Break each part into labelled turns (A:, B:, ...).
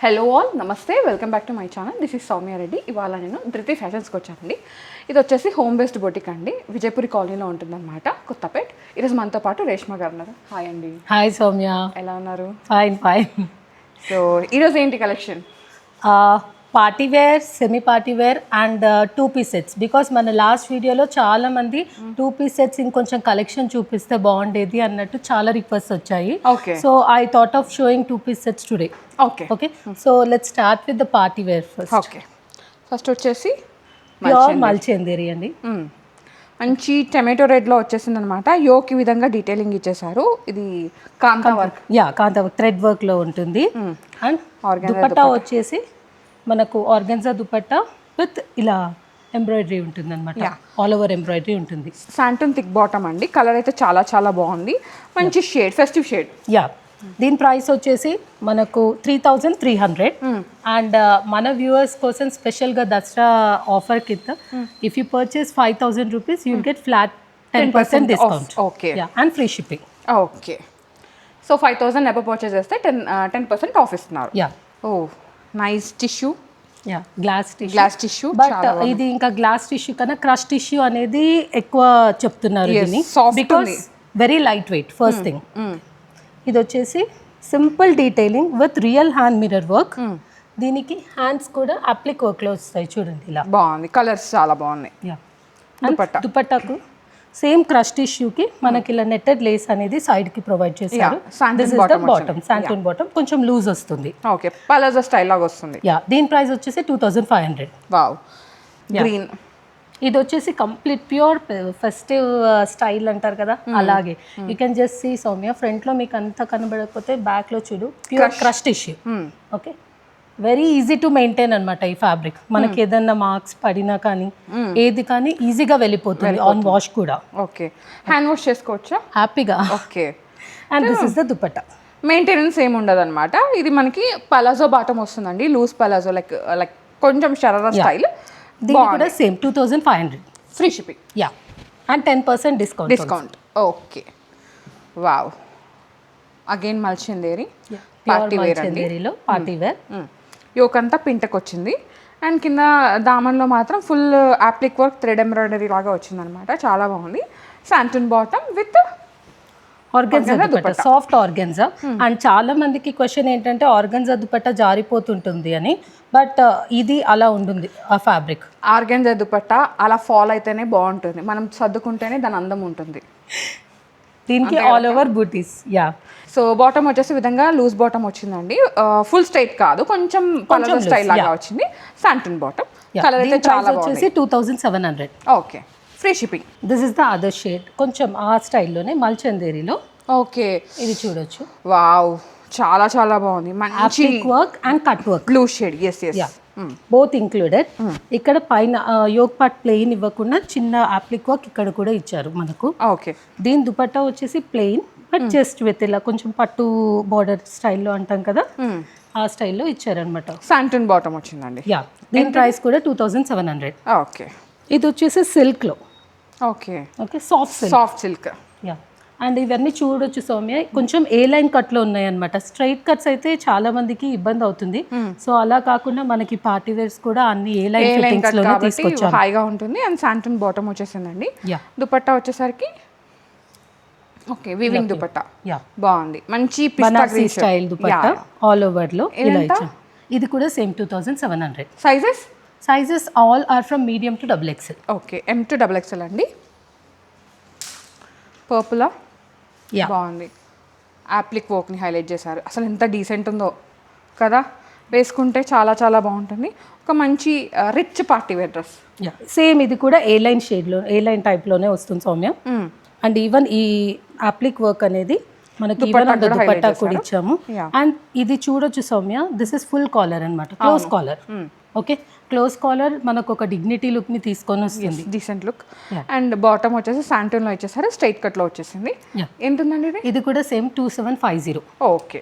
A: Hello all, నమస్తే, welcome back to my channel. This is Soumya Reddy. ఇవాళ నేను ధృతి ఫ్యాషన్స్కి వచ్చానండి. ఇది వచ్చేసి హోమ్ బేస్డ్ బొటిక్ అండి, విజయపురి కాలనీలో ఉంటుందన్నమాట, కొత్తపేట్. ఈరోజు మనతో పాటు రేష్మ గారు ఉన్నారు. హాయ్ అండి.
B: హాయ్ సౌమ్య.
A: ఎలా ఉన్నారు?
B: Fine fine.
A: సో ఈరోజు ఏంటి collection?
B: Party wear, semi party wear and 2-piece sets. Because మన లాస్ట్ వీడియోలో చాలా మంది 2-piece సెట్స్ ఇంకొంచెం కలెక్షన్ చూపిస్తే బాగుండేది అన్నట్టు చాలా రిక్వెస్ట్ వచ్చాయి.
A: Okay.
B: So I thought of showing 2-piece sets today.
A: Okay
B: okay, so let's start with the party wear first.
A: Okay, first వచ్చేసి
B: ప్యూర్ మల్చేందేరి అండి.
A: మంచి టమాటో రెడ్లో వచ్చేసింది అనమాట. యోక్ ఈ విధంగా డీటెయిలింగ్ ఇచ్చేసారు. ఇది కాంతా వర్క్.
B: కాంతా వర్క్, థ్రెడ్ వర్క్లో ఉంటుంది. అండ్ దుపట్టా వచ్చేసి మనకు ఆర్గన్జా దుపట్టా విత్ ఇలా ఎంబ్రాయిడరీ ఉంటుంది అనమాట. ఆల్ ఓవర్ ఎంబ్రాయిడరీ ఉంటుంది.
A: శాంటన్ థిక్ బాటమ్ అండి. కలర్ అయితే చాలా చాలా బాగుంది. మంచి షేడ్, ఫెస్టివ్ షేడ్.
B: దీని ప్రైస్ వచ్చేసి మనకు 3,300. అండ్ మన వ్యూవర్స్ కోసం స్పెషల్గా దసరా ఆఫర్ కింద if you purchase 5,000 rupees you get flat 10% discount.
A: Okay,
B: and free shipping.
A: Okay, so 5,000 above purchase చేస్తే 10% ఆఫ్ ఇస్తున్నారు. Oh nice tissue. Glass tissue.
B: But ఇది ఇంకా గ్లాస్ టిష్యూ కన్నా క్రష్ టిష్యూ అనేది ఎక్కువ చెప్తున్నారు దీన్ని. Because very light weight first thing. ఇది వచ్చేసి simple detailing with real hand mirror work. దీనికి హ్యాండ్స్ కూడా అప్లిక్ వర్క్ లో వస్తాయి చూడండి. ఇలా
A: బాగుంది, కలర్స్ చాలా బాగున్నాయి.
B: దుపట్టాకు సేమ్ క్రష్ టిష్యూకి మనకి ఇలా నెట్టెడ్ లేస్ అనేది సైడ్ కి ప్రొవైడ్ చేశారు. బాటమ్ శాంటూన్ బాటమ్ కొంచెం లూజ్ వస్తుంది.
A: ఓకే, పలాజో స్టైల్ లాగా వస్తుంది.
B: దీని ప్రైస్ వచ్చేసి 2,500.
A: Wow, green.
B: ఇది వచ్చేసి కంప్లీట్ ప్యూర్ ఫెస్టివ్ స్టైల్ అంటారు కదా, అలాగే you can just see Soumya. Front లో మీకు అంతా కనబడకపోతే బ్యాక్ లో చూడు, pure crush tissue. Okay, very easy to maintain అనమాట ఈ ఫ్యాబ్రిక్. మనకి ఏదన్నా మార్క్స్ పడినా కానీ ఏది కానీ ఈజీగా వెళ్ళిపోతుంది. ఆన్ వాష్ కూడా.
A: ఓకే, హ్యాండ్ వాష్ చేసుకోవచ్చా హ్యాపీగా? Okay,
B: and this is the dupatta.
A: Maintenance ఏమి ఉండదు అనమాట. ఇది మనకి పలాజో బాటమ్ వస్తుందండి, లూజ్ పలాజో, లైక్ కొంచెం షరారా స్టైల్.
B: దీని కూడా same 2,500
A: free shipping.
B: And 10% discount.
A: Okay, wow, again మల్చిందేరి
B: పార్టీ వేర్ అండి. పార్టీ వేర్
A: యోక్ అంతా పింటకు వచ్చింది. అండ్ కింద దామన్లో మాత్రం full applique work, thread embroidery లాగా వచ్చింది అనమాట. చాలా బాగుంది. శాంటన్ bottom with
B: organza dupatta, soft organza. And చాలా మందికి క్వశ్చన్ ఏంటంటే ఆర్గన్జా దుపట్టా జారిపోతుంటుంది అని, బట్ ఇది అలా ఉంటుంది ఆ ఫ్యాబ్రిక్.
A: ఆర్గన్జా దుపట్టా అలా ఫాల్ అయితేనే బాగుంటుంది, మనం సర్దుకుంటేనే దాని అందం ఉంటుంది.
B: దీనికి ఆల్ ఓవర్ బూటీస్.
A: సో బాటమ్ వచ్చేసి విధంగా లూజ్ బాటమ్ వచ్చిందండి. ఫుల్ స్ట్రైట్ కాదు, కొంచెం పలాజో స్టైల్ లాగా వచ్చింది. శాంటన్ బాటమ్. కలర్ అయితే చాలా
B: వచ్చేసి 2,700.
A: Okay, free shipping.
B: This is the other shade, కొంచెం ఆ స్టైల్లోనే మల్చందేరిలో.
A: ఓకే,
B: ఇది చూడొచ్చు.
A: వావ్, చాలా చాలా బాగుంది. మంచి
B: work and cut work,
A: blue shade.
B: Both included. ఇక్కడ పైన యోగ్ పార్ట్ ప్లెయిన్ ఇవ్వకుండా చిన్న అప్లిక్ వర్క్ ఇక్కడ కూడా ఇచ్చారు మనకు.
A: ఓకే,
B: దీని దుపట్టా వచ్చేసి ప్లెయిన్ బట్ జస్ట్ విత్ ఇలా కొంచెం పట్టు బార్డర్ స్టైల్లో అంటాం కదా, ఆ స్టైల్లో ఇచ్చారనమాట.
A: శాంటన్ బాటమ్ వచ్చిందండి.
B: దీని ప్రైస్ కూడా 2,700.
A: ఓకే,
B: ఇది వచ్చేసి సిల్క్ లో.
A: Okay, soft silk.
B: అండ్ ఇవన్నీ చూడొచ్చు సౌమ్య, కొంచెం ఏ లైన్ కట్ లో ఉన్నాయి అనమాట. స్ట్రైట్ కట్స్ అయితే చాలా మందికి ఇబ్బంది అవుతుంది. సో అలా కాకుండా మనకి పార్టీ వేర్స్ కూడా అన్ని ఏ లైన్ ఫిట్టింగ్స్ లోనే తీసుకొచ్చారు.
A: హాయిగా ఉంటుంది. అండ్ శాంటన్ బాటమ్ వచ్చేసిందండి. దుపట్టా వచ్చేసరికి ఓకే, వీవింగ్ దుపట్టా. బాగుంది, మంచి
B: Banarasi style dupatta all over లో ఇలా ఇచ్చారు. ఇది కూడా same 2,700. Sizes all are from medium to XXL.
A: Okay, M to XXL అండి. పర్పులా బాగుంది. యాప్లిక్ వర్క్ని హైలైట్ చేశారు. అసలు ఎంత డీసెంట్ ఉందో కదా, వేసుకుంటే చాలా చాలా బాగుంటుంది. ఒక మంచి rich party wear dress.
B: Same ఇది కూడా ఏ లైన్ షేడ్లో, ఏ లైన్ టైప్లోనే వస్తుంది సౌమ్య. అండ్ ఈవెన్ ఈ అప్లిక్ వర్క్ అనేది మనకి దుపట్టా కూడా ఇచ్చాము. అండ్ ఇది చూడొచ్చు Soumya, this is full collar అనమాట, close collar. Okay, close collar మనకు ఒక డిగ్నిటీ లుక్ ని తీసుకొని వస్తుంది,
A: డీసెంట్ లుక్. అండ్ బాటమ్ వచ్చేసి శాంటన్ లో ఇచ్చేసారు, స్ట్రైట్ కట్ లో వచ్చేసింది. ఎంత ఉందండి ఇది?
B: ఇది కూడా సేమ్ 2,750.
A: ఓకే,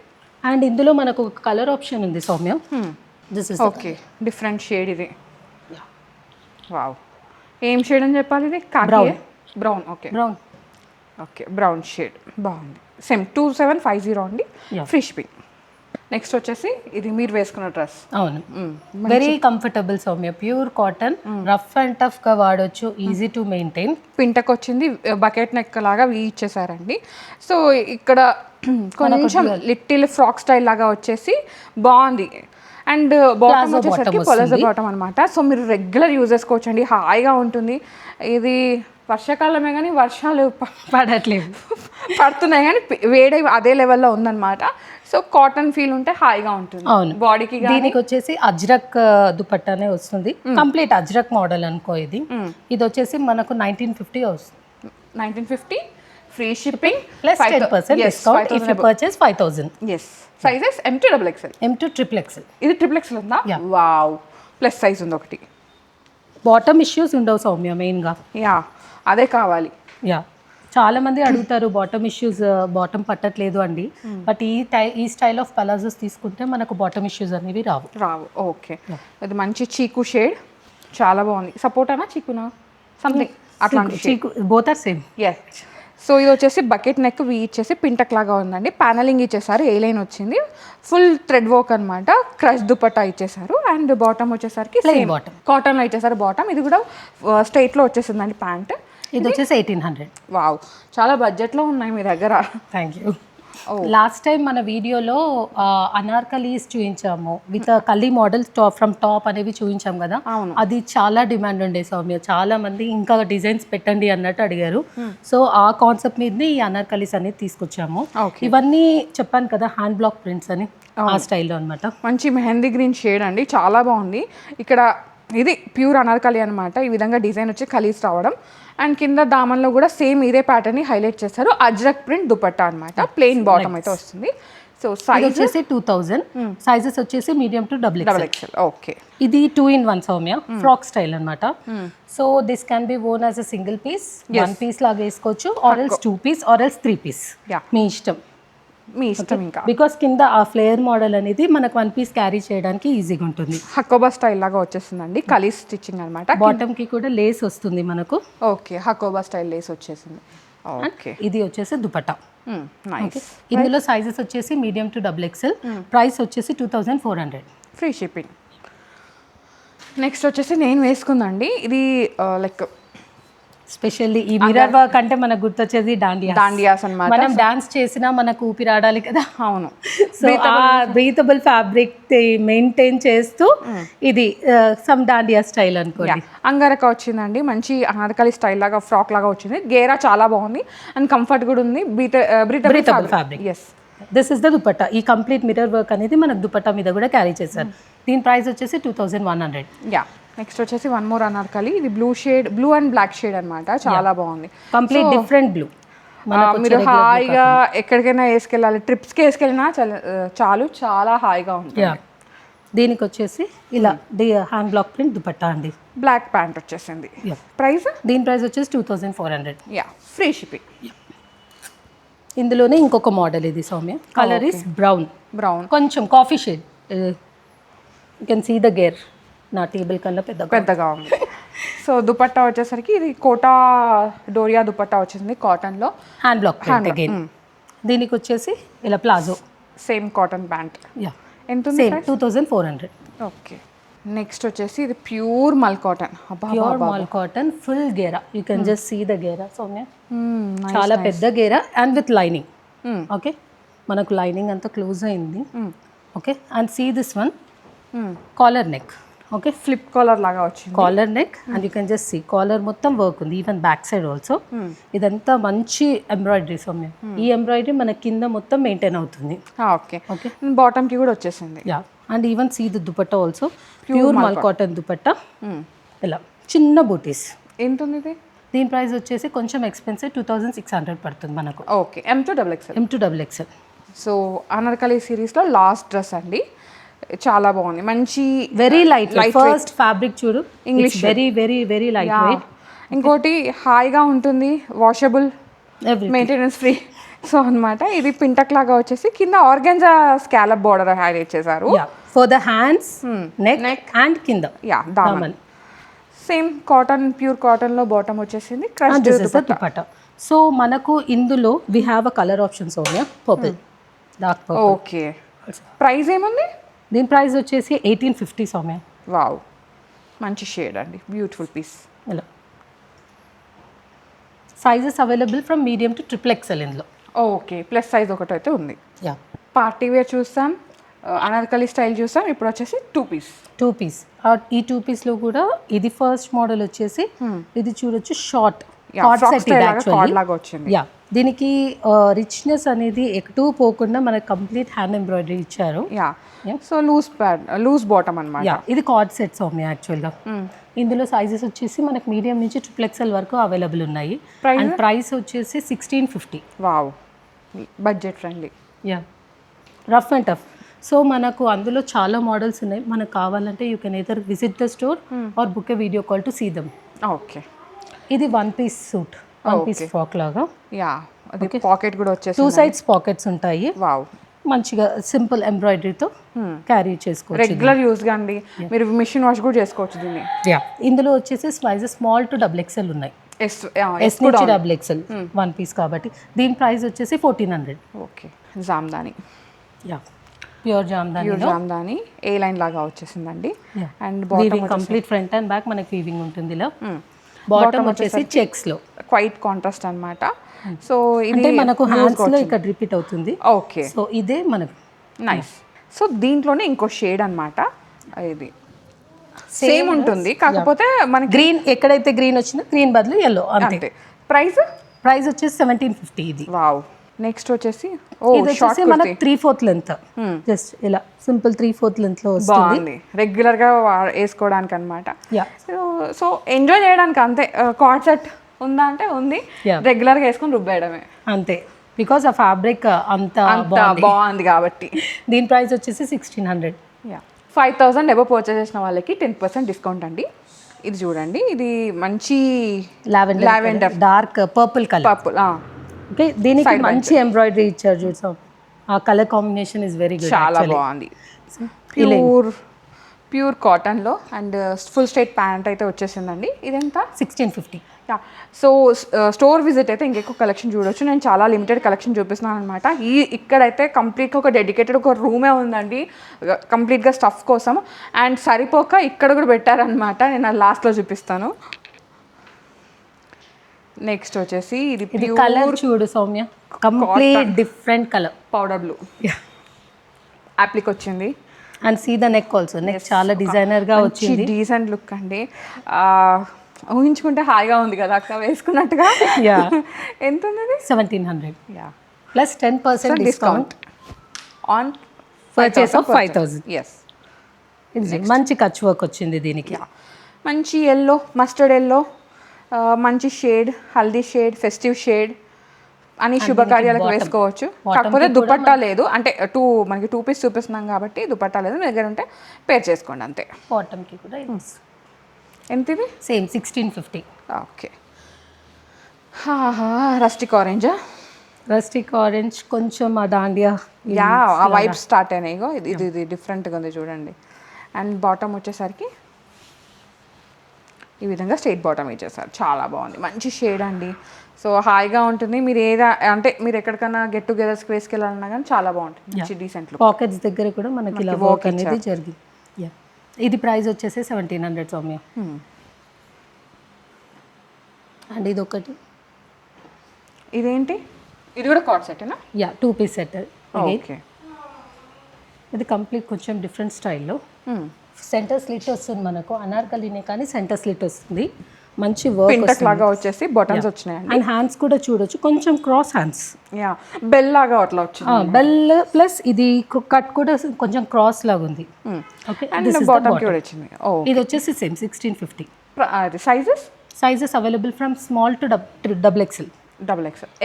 B: అండ్ ఇందులో మనకు ఒక కలర్ ఆప్షన్ ఉంది Soumya. This is
A: okay, different shade ఇది. వావ్, ఏం షేడ్ అని చెప్పాలి ఇది? Brown. Okay, brown. Okay, brown shade బాగుంది. సేమ్ 2,750 అండి. Free shipping. నెక్స్ట్ వచ్చేసి ఇది మీరు వేసుకున్న డ్రెస్.
B: అవును, very comfortable Soumya, pure cotton, rough and tough గా వాడొచ్చు, ఈజీ టు మెయింటైన్.
A: పింటకు వచ్చింది, బకెట్ నెక్ లాగా వీ ఇచ్చేసారండి. సో ఇక్కడ కొంచెం లిటిల్ ఫ్రాక్ స్టైల్ లాగా వచ్చేసి బాగుంది. అండ్ బాటమ్ వచ్చేసరికి పొలజో బాటమ్ అనమాట. సో మీరు రెగ్యులర్ యూజ్ చేసుకోవచ్చండి, హాయిగా ఉంటుంది. ఇది వర్షాకాలమే కానీ వర్షాలు
B: పడట్లేదు,
A: పడుతున్నాయి కానీ వేడి అదే లెవెల్లో ఉందన్నమాట. సో కాటన్ ఫీల్ ఉంటే హాయిగా ఉంటుంది.
B: అవును,
A: బాడీకి.
B: దీనికి వచ్చేసి అజ్రక్ దుపట్టానే వస్తుంది, కంప్లీట్ అజ్రక్ మోడల్ అనుకో. ఇది వచ్చేసి మనకు 1950 వస్తుంది.
A: 1950 free shipping
B: plus 10% discount if you purchase 5000.
A: yes sizes M to XXL.
B: M to XXL.
A: ఇది XXL ఉందా? వావ్, ప్లస్ సైజ్ ఉంది ఒకటి.
B: బాటమ్ ఇష్యూస్ ఉండవు సౌమ్య మెయిన్గా.
A: యా, అదే కావాలి.
B: యా, చాలా మంది అడుగుతారు బాటమ్ ఇష్యూస్, బాటమ్ పట్టట్లేదు అండి. బట్ ఈ స్టైల్ ఆఫ్ పలాజోస్ తీసుకుంటే మనకు బాటమ్ ఇష్యూస్ అనేవి రావు.
A: ఓకే, ఇది మంచి చీకు షేడ్, చాలా బాగుంది. సపోర్టానా చీకునా సంథింగ్ అట్లాంటి
B: చీకు, both are same.
A: Yes. So ఇది వచ్చేసి బకెట్ నెక్ వీ ఇచ్చేసి పింటక్ లాగా ఉందండి. ప్యానలింగ్ ఇచ్చేసారు, ఏ లైన్ వచ్చింది, ఫుల్ థ్రెడ్ వర్క్ అనమాట. క్రష్ దుపట్టా ఇచ్చేసారు. అండ్ బాటమ్ వచ్చేసరికి
B: ప్లెయిన్ బాటమ్,
A: కాటన్లో ఇచ్చేసారు బాటమ్. ఇది కూడా స్ట్రైట్లో వచ్చేసిందండి ప్యాంట్.
B: ఇది వచ్చేసి 1800.
A: వావ్, చాలా బడ్జెట్లో ఉన్నాయి మీ దగ్గర.
B: Thank you. లాస్ట్ టైం మన వీడియోలో అనార్కలీస్ చూపించాము విత్ కల్లీ మోడల్ ఫ్రమ్ టాప్ అనేవి చూపించాం కదా. అది చాలా డిమాండ్ ఉండే సౌమ్య, చాలా మంది ఇంకా డిజైన్స్ పెట్టండి అన్నట్టు అడిగారు. సో ఆ కాన్సెప్ట్ మీదనే ఈ అనార్కలీస్ అనేది తీసుకొచ్చాము. ఇవన్నీ చెప్పాను కదా హ్యాండ్ బ్లాక్ ప్రింట్స్ అని, ఆ స్టైల్లో అనమాట.
A: మంచి మెహందీ గ్రీన్ షేడ్ అండి, చాలా బాగుంది. ఇక్కడ ఇది ప్యూర్ అనార్కలి అనమాట. ఈ విధంగా డిజైన్ వచ్చి కలీస్ రావడం. అండ్ కింద దామన్లో కూడా సేమ్ ఇదే ప్యాటర్న్ హైలైట్ చేస్తారు. అజ్రక్ ప్రింట్ దుపట్టా అనమాట. ప్లెయిన్ బాటమ్ అయితే వస్తుంది. సో సైజ్
B: వచ్చేసి 2000, సైజెస్ వచ్చేసి మీడియం టు XXL.
A: ఓకే,
B: ఇది 2-in-1 సౌమ్య, ఫ్రాక్ స్టైల్ అనమాట. So this can be worn as a single piece, 1 piece లాగా వేసుకోవచ్చు, or else 2 piece, or else 3 piece. మీ ఇష్టం. ఇంకా బికాస్ కింద ఆ ఫ్లేయర్ మోడల్ అనేది మనకు 1 piece క్యారీ చేయడానికి ఈజీగా ఉంటుంది.
A: హకోబా స్టైల్ లాగా వచ్చేసిందండి, కలీ స్టిచ్చింగ్ అనమాట.
B: బాటమ్ కి కూడా లేస్ వస్తుంది మనకు.
A: ఓకే, హకోబా స్టైల్ లేస్ వచ్చేసింది. ఓకే,
B: ఇది వచ్చేసి దుపట్టా. ఇందులో సైజెస్ వచ్చేసి మీడియం టు XXL. ప్రైస్ వచ్చేసి 2400,
A: ఫ్రీ షిప్పింగ్. నెక్స్ట్ వచ్చేసి నేను వేసుకుందండి, ఇది లైక్
B: స్పెషల్లీ ఈ మిర్రర్ వర్క్ అంటే మనకు గుర్తొచ్చేది
A: డాండియాస్ అన్నమాట.
B: మనం డాన్స్ చేసినా మనకు ఊపిరి ఆడాలి కదా.
A: అవును,
B: సో ఆ బ్రీతబుల్ ఫ్యాబ్రిక్ మెయింటైన్ చేస్తూ ఇది సమ్ డాండియా స్టైల్ అనుకోండి.
A: అంగరక వచ్చిందండి, మంచి అనార్కలి స్టైల్ లాగా ఫ్రాక్ లాగా వచ్చింది. గేరా చాలా బాగుంది అండ్ కంఫర్ట్ కూడా ఉంది. Breathable fabric.
B: Yes, this is the dupatta. ఈ కంప్లీట్ మిర్రర్ వర్క్ అనేది మనకు దుపట్టా మీద కూడా క్యారీ చేశారు. దీని ప్రైస్ వచ్చేసి 2100.
A: యా, నెక్స్ట్ వచ్చేసి వన్ మోర్ అనార్కలి. ఇది బ్లూ అండ్ బ్లాక్ షేడ్ అనమాట, చాలా బాగుంది.
B: Complete different blue.
A: మీరు హాయిగా ఎక్కడికైనా వేసుకెళ్ళాలి, ట్రిప్స్కి వేసుకెళ్ళినా చాలు, చాలా హాయిగా ఉంటుంది.
B: దీనికి వచ్చేసి ఇలా హ్యాండ్ బ్లాక్ ప్రింట్ దుపట్టా అండి,
A: బ్లాక్ ప్యాంట్ వచ్చేసింది. ప్రైస్,
B: దీని ప్రైస్ వచ్చేసి 2400.
A: Yeah, free shipping.
B: ఇందులోనే ఇంకొక మోడల్ ఇది సౌమ్య, కలర్ ఇస్ బ్రౌన్, కొంచెం coffee shade. You can see the గేర్, నా టేబుల్ కన్నా
A: పెద్దగా ఉంది. సో దుపట్టా వచ్చేసరికి ఇది కోటా డోరియా దుపట్టా వచ్చింది కాటన్లో,
B: హ్యాండ్ బ్లాక్ అగైన్. దీనికి వచ్చేసి ఇలా palazzo,
A: same cotton pant.
B: Ya,
A: ఎంత?
B: 2400.
A: ఓకే, నెక్స్ట్ వచ్చేసి ఇది ప్యూర్ మల్ కాటన్.
B: ప్యూర్ మల్ cotton, full ghera. You can just see the ghera Soumya, చాలా పెద్ద ghera and with lining. Okay, మనకు లైనింగ్ అంతా క్లోజ్ అయింది. Okay, and see this one, collar neck. Okay,
A: flip collar లాగా వచ్చింది,
B: collar neck. And you can just see collar మొత్తం work ఉంది, even back side also. ఇదంతా మంచి ఎంబ్రాయిడరీ సౌమ్య. ఈ ఎంబ్రాయిడరీ మన కింద మొత్తం మెయింటైన్ అవుతుంది.
A: ఓకే ఓకే, బాటమ్ కి కూడా వచ్చేసింది.
B: Yeah, and even see the dupatta also, pure మల్ కాటన్ దుపట్టా. ఇలా చిన్న బూటీస్.
A: ఎంత ఉంది ఇది?
B: దీని ప్రైస్ వచ్చేసి కొంచెం ఎక్స్పెన్సివ్, 2600 పడుతుంది మనకు.
A: Okay, M to XXL. So Anarkali సిరీస్లో లాస్ట్ డ్రెస్ అండి, చాలా బాగుంది, మంచి
B: వెరీ లైట్ ఫస్ట్ ఫ్యాబ్రిక్ చూడు, English very very very light wait.
A: ఇంకోటి హాయిగా ఉంటుంది, వాషబుల్, మెయింటెనెన్స్ ఫ్రీ. సో అనమాట, ఇది పింటక్ లాగా వచ్చేసి కింద ఆర్గాన్జా స్కాలప్ బోర్డర్ హైలైట్ చేశారు
B: for the hands, neck and కింద.
A: యా, దామన్ సేమ్ కాటన్, ప్యూర్ కాటన్లో బాటమ్ వచ్చేసింది, క్రష్
B: దుపట్టా. సో మనకు ఇందులో we have a colour option Sonia, purple, dark purple.
A: Okay, price ఏముంది?
B: దీని ప్రైస్ వచ్చేసి 1850 సౌమ్య.
A: వావ్, మంచి షేడ్ అండి, బ్యూటిఫుల్ పీస్.
B: ఇలా sizes available from medium to XXL ఇందులో.
A: ఓకే, ప్లస్ సైజ్ ఒకటైతే ఉంది.
B: యా,
A: పార్టీ వేర్ చూస్తాం, అనార్కలి స్టైల్ చూస్తాం, ఇప్పుడు వచ్చేసి 2 పీస్.
B: 2 పీస్. ఈ 2 పీస్లో కూడా ఇది ఫస్ట్ మోడల్ వచ్చేసి ఇది చూడొచ్చు, షార్ట్ కార్డ్ సెట్ ఇది యాక్చువల్లీ.
A: లాగా వచ్చింది.
B: యా, దీనికి రిచ్నెస్ అనేది ఎటు పోకుండా మనకి కంప్లీట్ హ్యాండ్ ఎంబ్రాయిడరీ ఇచ్చారు.
A: యా, సో లూజ్ బాటమ్ అన్నమాట.
B: యా, ఇది కార్డ్ సెట్ సౌమ్య యాక్చువల్గా. ఇందులో సైజెస్ వచ్చేసి మనకి మీడియం నుంచి XXL వరకు అవైలబుల్ ఉన్నాయి. అండ్ ప్రైస్ వచ్చేసి 1650.
A: Wow, budget friendly.
B: Yeah, rough and tough. So మనకు అందులో చాలా మోడల్స్ ఉన్నాయి. మనకు కావాలంటే you can either visit the store or book a video call to see them.
A: Okay,
B: ఇది 1 పీస్ సూట్, 1 పీస్ ఫ్రాక్ లాగా.
A: యా, అది పాకెట్ కూడా వచ్చేసి
B: 2 సైడ్స్ పాకెట్స్ ఉంటాయి.
A: వావ్,
B: మంచిగా సింపుల్ ఎంబ్రాయిడరీతో క్యారీ చేసుకోవచ్చు.
A: రెగ్యులర్ యూస్ గా అండి, మీరు మిషన్ వాష్ కూడా చేసుకోవచ్చు దీన్ని.
B: యా, ఇందులో వచ్చేసి సైజెస్ స్మాల్ టు XXL ఉన్నాయి.
A: ఎస్
B: నుంచి XXL 1 పీస్ కాబట్టి దీని ప్రైస్ వచ్చేసి 1400.
A: Okay, jamdani.
B: Yeah, pure jamdani
A: A line లాగా వచ్చేసిందండి. And
B: weaving complete front and back మనకి వీవింగ్ ఉంటుంది. ఇలా బాటమ్ వచ్చేసి చెక్స్ లో
A: క్వైట్ కాంట్రాస్ట్ అన్నమాట. సో
B: ఇది మనకు హ్యాండ్స్ లో ఇక్కడ రిపీట్ అవుతుంది.
A: ఓకే,
B: సో ఇదే మనకు
A: నైస్. సో దీంట్లోనే ఇంకో షేడ్ అన్నమాట, ఇది సేమ్ ఉంటుంది, కాకపోతే మనకి
B: గ్రీన్ ఎక్కడైతే గ్రీన్ వచ్చిందో గ్రీన్ బదులు ఎల్లో అంతే. ప్రైస్ వచ్చేసి 1750 ఇది.
A: వావ్, నెక్స్ట్ వచ్చేసి
B: ఇది వచ్చేసి మనకు 3/4 లెంత్, జస్ట్ ఇలా సింపుల్ 3/4 లెంత్ లో వస్తుంది.
A: రెగ్యులర్ గా వేసుకోవడానికి అన్నమాట. సో ఎంజాయ్ చేయడానికి అంతే. కార్డ్ సెట్ ఉందా అంటే ఉంది, రెగ్యులర్ గా వేసుకొని రుబ్బేయడమే
B: అంతే. బికాస్ ఆ ఫ్యాబ్రిక్ అంత
A: బాగుంది కాబట్టి.
B: దీని ప్రైస్ వచ్చేసి 1600.
A: 5000 ఎబో పర్చేస్ చేసిన వాళ్ళకి 10% డిస్కౌంట్ అండి. ఇది చూడండి, ఇది మంచి lavender
B: dark purple colour. Okay, దీనికి మంచి ఎంబ్రాయిడరీ ఇచ్చారు చూసాం. ఆ colour combination is very good,
A: చాలా బాగుంది. ప్యూర్ కాటన్ లో అండ్ ఫుల్ స్ట్రైట్ ప్యాంట్ అయితే వచ్చేసిందండి. ఇదెంత?
B: 1650.
A: సో స్టోర్ విజిట్ అయితే ఇంకెక్కువ కలెక్షన్ చూడొచ్చు. నేను చాలా లిమిటెడ్ కలెక్షన్ చూపిస్తున్నాను అనమాట. ఇక్కడైతే కంప్లీట్గా ఒక డెడికేటెడ్ ఒక రూమే ఉందండి కంప్లీట్గా స్టఫ్ కోసం. అండ్ సరిపోక ఇక్కడ కూడా పెట్టారనమాట, నేను లాస్ట్లో చూపిస్తాను. నెక్స్ట్ వచ్చేసి ఇది
B: కలర్ చూడు Soumya, complete different colour,
A: powder blue applique వచ్చింది.
B: And see the neck also, neck చాలా డిజైనర్ గా వచ్చింది,
A: డీసెంట్ లుక్ అండి. ఊహించుకుంటే హాయిగా ఉంది కదా అక్క వేసుకున్నట్టుగా. ఎంత ఉంది?
B: 1700 plus 10% discount
A: on
B: purchase of 5000.
A: Yes,
B: మంచి కచ్ వర్క్ వచ్చింది దీనికి.
A: మంచి ఎల్లో, మస్టర్డ్ ఎల్లో, మంచి shade, haldi shade, festive shade అని శుభకార్యాలకు వేసుకోవచ్చు. కాకపోతే దుపట్టా లేదు, అంటే మనకి 2 పీస్ చూపిస్తున్నాం కాబట్టి దుపట్టా లేదు. మీ దగ్గర ఉంటే పేర్ చేసుకోండి అంతే.
B: బాటమ్కి కూడా
A: ఎంత ఇది?
B: సేమ్ 1650.
A: ఓకే, రస్టిక్ ఆరెంజా?
B: రస్టిక్ ఆరెంజ్ కొంచెం ఆ దాండియా
A: ఆ వైబ్ స్టార్ట్ అయినాయి. ఇది డిఫరెంట్గా ఉంది చూడండి. అండ్ బాటమ్ వచ్చేసరికి ఈ విధంగా స్ట్రైట్ బాటమ్ ఇచ్చేసారు, చాలా బాగుంది, మంచి షేడ్ అండి. సో హాయిగా ఉంటుంది. మీరు అంటే మీరు ఎక్కడికైనా గెట్ టుగెదర్స్కి వేసుకెళ్ళాలన్నా కానీ చాలా బాగుంటుంది, మంచి డీసెంట్.
B: పాకెట్స్ దగ్గర కూడా మనకి ఇలా వర్క్ అనేది జరిగింది. ఇది ప్రైస్ వచ్చేసి 1700 సౌమ్య. అండ్ ఇది ఒకటి,
A: ఇదేంటి? ఇది కూడా కార్డ్ సెట్టేనా?
B: 2 పీస్ సెట్.
A: ఓకే,
B: ఇది కంప్లీట్ కొంచెం డిఫరెంట్ స్టైల్లో. సెంటర్ స్లిట్ వస్తుంది మనకు, అనార్కలినే కానీ సెంటర్ స్లిట్ వస్తుంది, మంచి వర్క్
A: లాగా వచ్చేసి బటన్స్ వచ్చినాయి.
B: అండ్ హ్యాండ్స్ కూడా చూడొచ్చు, కొంచెం క్రాస్ హ్యాండ్స్,
A: బెల్ లాగా అట్లా వచ్చింది.
B: బెల్ ప్లస్ ఇది కట్ కూడా కొంచెం క్రాస్ లాగా ఉంది. ఇది వచ్చేసి same 1650. Sizes available from small to XXL.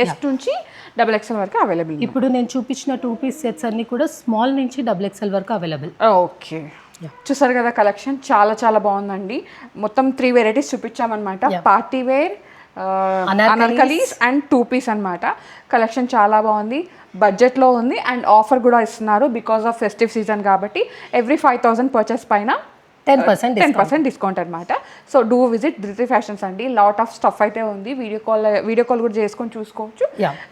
A: S నుంచి XXL వరకు అవైలబుల్.
B: ఇప్పుడు నేను చూపించిన 2 పీస్ సెట్స్ అన్ని కూడా స్మాల్ నుంచి XXL వరకు అవైలబుల్.
A: ఓకే, చూసారు కదా కలెక్షన్, చాలా చాలా బాగుందండి. మొత్తం 3 వెరైటీస్ చూపించామన్నమాట. Party wear, anarkalis and 2 piece అన్నమాట. కలెక్షన్ చాలా బాగుంది, బడ్జెట్లో ఉంది అండ్ ఆఫర్ కూడా ఇస్తున్నారు బికాస్ ఆఫ్ ఫెస్టివ్ సీజన్ కాబట్టి. ఎవ్రీ 5000 పర్చేస్ పైన
B: 10%
A: 10% డిస్కౌంట్ అనమాట. So do visit Dhruti fashions అండి. లాట్ ఆఫ్ స్టఫ్ అయితే ఉంది. వీడియో కాల్ కూడా చేసుకొని చూసుకోవచ్చు.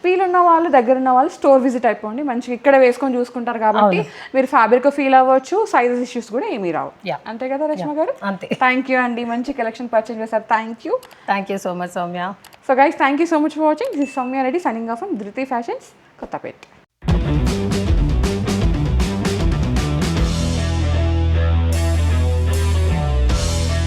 A: వీలున్న వాళ్ళు, దగ్గర ఉన్న వాళ్ళు స్టోర్ విజిట్ అయిపోండి. మంచిగా ఇక్కడ వేసుకొని చూసుకుంటారు కాబట్టి మీరు ఫ్యాబ్రిక్ ఫీల్ అవ్వచ్చు. సైజెస్ ఇష్యూస్ కూడా ఏమీ రావు. అంతే కదా రేష్మ గారు?
B: అంతే.
A: థ్యాంక్ యూ అండి, మంచి కలెక్షన్ పర్చేజ్ చేశారు. Thank you
B: so much Soumya.
A: So guys, thank you so much for watching. This is Soumya Reddy signing off from ధృతి ఫ్యాషన్స్, కొత్తపేట్.